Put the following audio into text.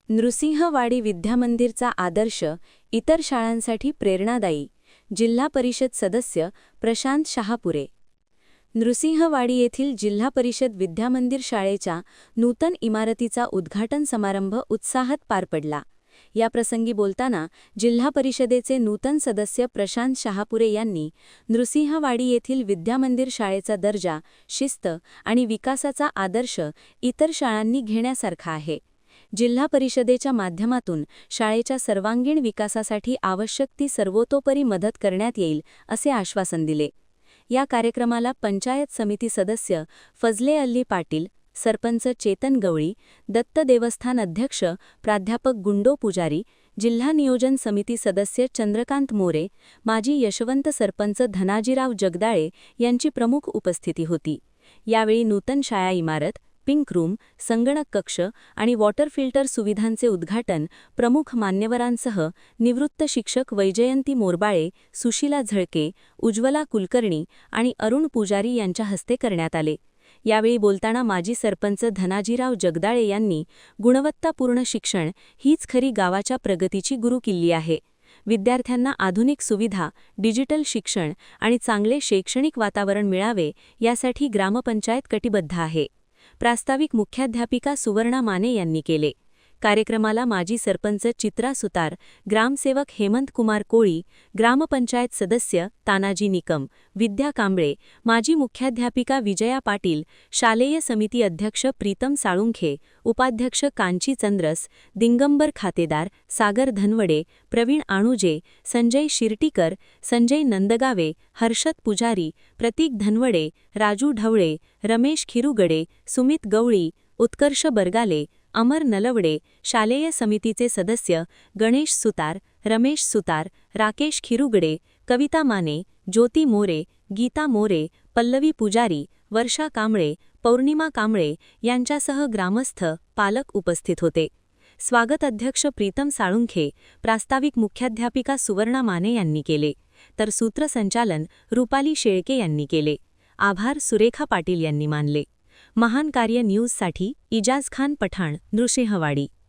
नृसिंहवाडी विद्यामंदिरचा आदर्श इतर शाळांसाठी प्रेरणादायी. जिल्हा परिषद सदस्य प्रशांत शहापुरे. नृसिंहवाडी येथील जिल्हा परिषद विद्यामंदिर शाळेच्या नूतन इमारतीचा उद्घाटन समारंभ उत्साहात पार पडला. याप्रसंगी बोलताना जिल्हा परिषदेचे नूतन सदस्य प्रशांत शहापुरे यांनी नृसिंहवाडी येथील विद्यामंदिर शाळेचा दर्जा, शिस्त आणि विकासाचा आदर्श इतर शाळांनी घेण्यासारखा आहे. जिल्हा परिषदेच्या माध्यमातून शाळेच्या सर्वांगीण विकासासाठी आवश्यक ती सर्वतोपरी मदत करण्यात येईल असे आश्वासन दिले. या कार्यक्रमाला पंचायत समिती सदस्य फजले अल्ली पाटील, सरपंच चेतन गवळी, दत्त देवस्थान अध्यक्ष प्राध्यापक गुंडो पुजारी, जिल्हा नियोजन समिती सदस्य चंद्रकांत मोरे, माजी यशवंत सरपंच धनाजीराव जगदाळे यांची प्रमुख उपस्थिती होती. यावेळी नूतन शाळा इमारत, पिंक रूम, संगणक कक्ष आणि वॉटर फिल्टर सुविधांचे उद्घाटन प्रमुख मान्यवरांसह निवृत्त शिक्षक वैजयंती मोरबाळे, सुशीला झळके, उज्ज्वला कुलकर्णी आणि अरुण पुजारी यांच्या हस्ते करण्यात आले. यावेळी बोलताना माजी सरपंच धनाजीराव जगदाळे यांनी गुणवत्तापूर्ण शिक्षण हीच खरी गावाच्या प्रगतीची गुरुकिल्ली आहे. विद्यार्थ्यांना आधुनिक सुविधा, डिजिटल शिक्षण आणि चांगले शैक्षणिक वातावरण मिळावे यासाठी ग्रामपंचायत कटिबद्ध आहे. प्रास्ताविक मुख्याध्यापिका सुवर्णा माने यांनी केले. कार्यक्रमाला माजी सरपंच चित्रा सुतार, ग्रामसेवक हेमंत कुमार कोळी, ग्रामपंचायत सदस्य तानाजी निकम, विद्या कांबळे, माजी मुख्याध्यापिका विजया पाटील, शालेय समिती अध्यक्ष प्रीतम साळुंखे, उपाध्यक्ष कांची चंद्रस, दिंगंबर खातेदार, सागर धनवडे, प्रवीण आणुजे, संजय शिर्टीकर, संजय नंदगावे, हर्षद पुजारी, प्रतीक धनवडे, राजू ढवळे, रमेश खिरुगडे, सुमित गवळी, उत्कर्ष बरगाले, अमर नलवडे, शालेय समितीचे सदस्य गणेश सुतार, रमेश सुतार, राकेश खिरुगडे, कविता माने, ज्योती मोरे, गीता मोरे, पल्लवी पुजारी, वर्षा कांबळे, पौर्णिमा कांबळे यांच्यासह ग्रामस्थ, पालक उपस्थित होते. स्वागत अध्यक्ष प्रीतम साळुंखे, प्रास्ताविक मुख्याध्यापिका सुवर्णा माने यांनी केले, तर सूत्रसंचालन रुपाली शेळके यांनी केले. आभार सुरेखा पाटील यांनी मानले. महान कार्य न्यूजसाठी इजाज खान पठाण, नृसिंहवाडी.